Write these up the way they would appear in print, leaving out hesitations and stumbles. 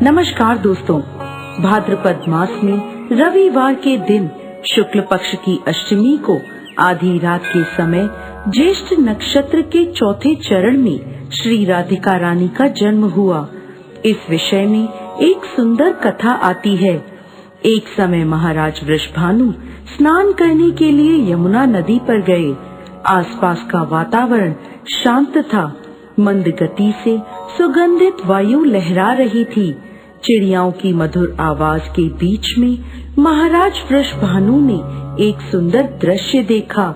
नमस्कार दोस्तों, भाद्रपद मास में रविवार के दिन शुक्ल पक्ष की अष्टमी को आधी रात के समय ज्येष्ठ नक्षत्र के चौथे चरण में श्री राधिका रानी का जन्म हुआ। इस विषय में एक सुंदर कथा आती है। एक समय महाराज वृषभानु स्नान करने के लिए यमुना नदी पर गए। आसपास का वातावरण शांत था। मंद गति से सुगंधित वायु लहरा रही थी। चिड़ियाओं की मधुर आवाज के बीच में महाराज वृषभानु ने एक सुंदर दृश्य देखा।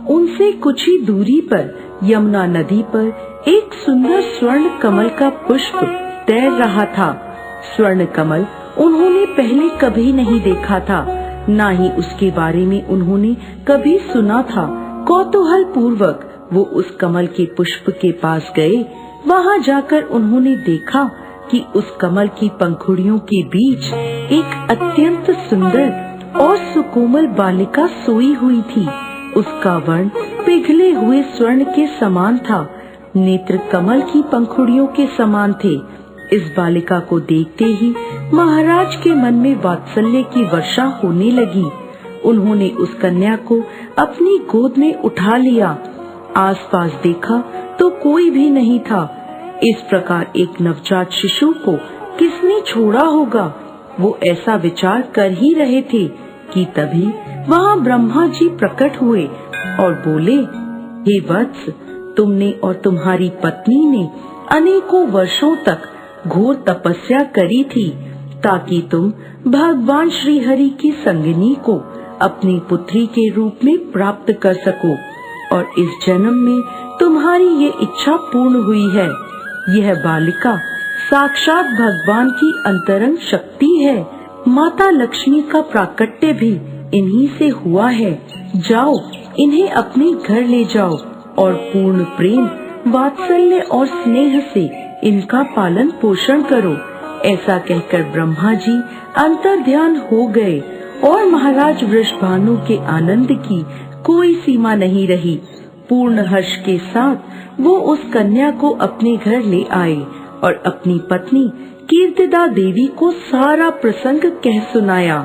उनसे कुछ ही दूरी पर यमुना नदी पर एक सुंदर स्वर्ण कमल का पुष्प तैर रहा था। स्वर्ण कमल उन्होंने पहले कभी नहीं देखा था, ना ही उसके बारे में उन्होंने कभी सुना था। कौतूहल पूर्वक वो उस कमल के पुष्प के पास गए। वहाँ जाकर उन्होंने देखा कि उस कमल की पंखुड़ियों के बीच एक अत्यंत सुंदर और सुकोमल बालिका सोई हुई थी। उसका वर्ण पिघले हुए स्वर्ण के समान था। नेत्र कमल की पंखुड़ियों के समान थे। इस बालिका को देखते ही महाराज के मन में वात्सल्य की वर्षा होने लगी। उन्होंने उस कन्या को अपनी गोद में उठा लिया। आसपास देखा तो कोई भी नहीं था। इस प्रकार एक नवजात शिशु को किसने छोड़ा होगा, वो ऐसा विचार कर ही रहे थे कि तभी वहाँ ब्रह्मा जी प्रकट हुए और बोले, हे वत्स, तुमने और तुम्हारी पत्नी ने अनेकों वर्षों तक घोर तपस्या करी थी ताकि तुम भगवान श्री हरि की संगिनी को अपनी पुत्री के रूप में प्राप्त कर सको, और इस जन्म में तुम्हारी ये इच्छा पूर्ण हुई है। यह बालिका साक्षात भगवान की अंतरंग शक्ति है। माता लक्ष्मी का प्राकट्य भी इन्हीं से हुआ है। जाओ, इन्हें अपने घर ले जाओ और पूर्ण प्रेम, वात्सल्य और स्नेह से इनका पालन पोषण करो। ऐसा कहकर ब्रह्मा जी अंतर्ध्यान हो गए और महाराज वृषभानु के आनंद की कोई सीमा नहीं रही। पूर्ण हर्ष के साथ वो उस कन्या को अपने घर ले आए और अपनी पत्नी कीर्तिदा देवी को सारा प्रसंग कह सुनाया।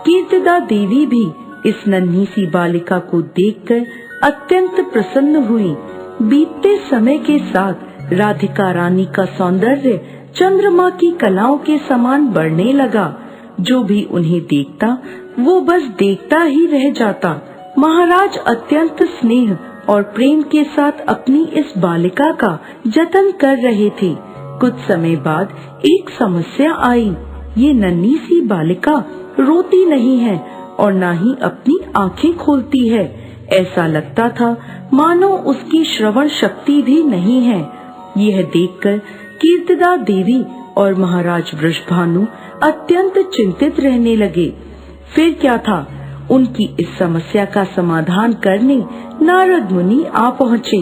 कीर्तिदा देवी भी इस नन्ही सी बालिका को देखकर अत्यंत प्रसन्न हुई। बीतते समय के साथ राधिका रानी का सौंदर्य चंद्रमा की कलाओं के समान बढ़ने लगा। जो भी उन्हें देखता वो बस देखता ही रह जाता। महाराज अत्यंत स्नेह और प्रेम के साथ अपनी इस बालिका का जतन कर रहे थे। कुछ समय बाद एक समस्या आई। ये नन्ही सी बालिका रोती नहीं है और ना ही अपनी आंखें खोलती है। ऐसा लगता था मानो उसकी श्रवण शक्ति भी नहीं है। यह देखकर कीर्तिदा देवी और महाराज वृषभानु अत्यंत चिंतित रहने लगे। फिर क्या था, उनकी इस समस्या का समाधान करने नारद मुनि आ पहुँचे।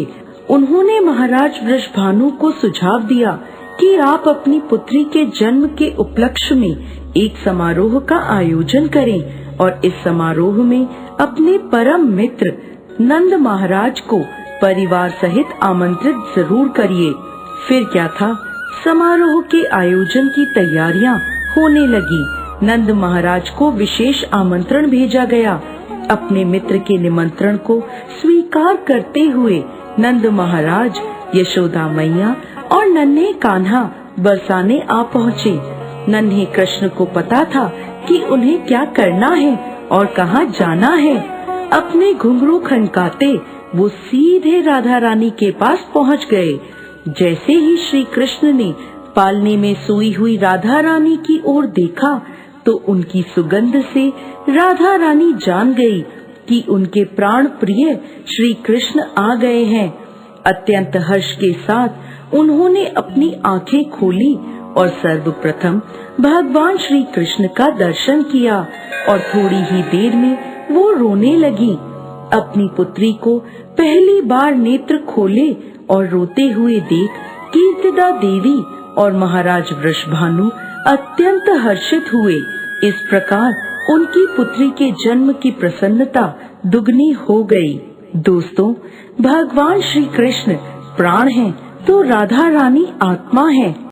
उन्होंने महाराज वृषभानु को सुझाव दिया कि आप अपनी पुत्री के जन्म के उपलक्ष्य में एक समारोह का आयोजन करें और इस समारोह में अपने परम मित्र नंद महाराज को परिवार सहित आमंत्रित जरूर करिए। फिर क्या था, समारोह के आयोजन की तैयारियां होने लगी। नंद महाराज को विशेष आमंत्रण भेजा गया। अपने मित्र के निमंत्रण को स्वीकार करते हुए नंद महाराज, यशोदा मैया और नन्हे कान्हा बरसाने आ पहुँचे। नन्हे कृष्ण को पता था कि उन्हें क्या करना है और कहाँ जाना है। अपने घुंघरू खनकाते वो सीधे राधा रानी के पास पहुँच गए। जैसे ही श्री कृष्ण ने पालने में सोई हुई राधा रानी की ओर देखा तो उनकी सुगंध से राधा रानी जान गई कि उनके प्राण प्रिय श्री कृष्ण आ गए हैं। अत्यंत हर्ष के साथ उन्होंने अपनी आंखें खोली और सर्वप्रथम भगवान श्री कृष्ण का दर्शन किया और थोड़ी ही देर में वो रोने लगी। अपनी पुत्री को पहली बार नेत्र खोले और रोते हुए देख कीर्तिदा देवी और महाराज वृषभानु अत्यंत हर्षित हुए। इस प्रकार उनकी पुत्री के जन्म की प्रसन्नता दुगनी हो गई। दोस्तों, भगवान श्री कृष्ण प्राण हैं तो राधा रानी आत्मा है।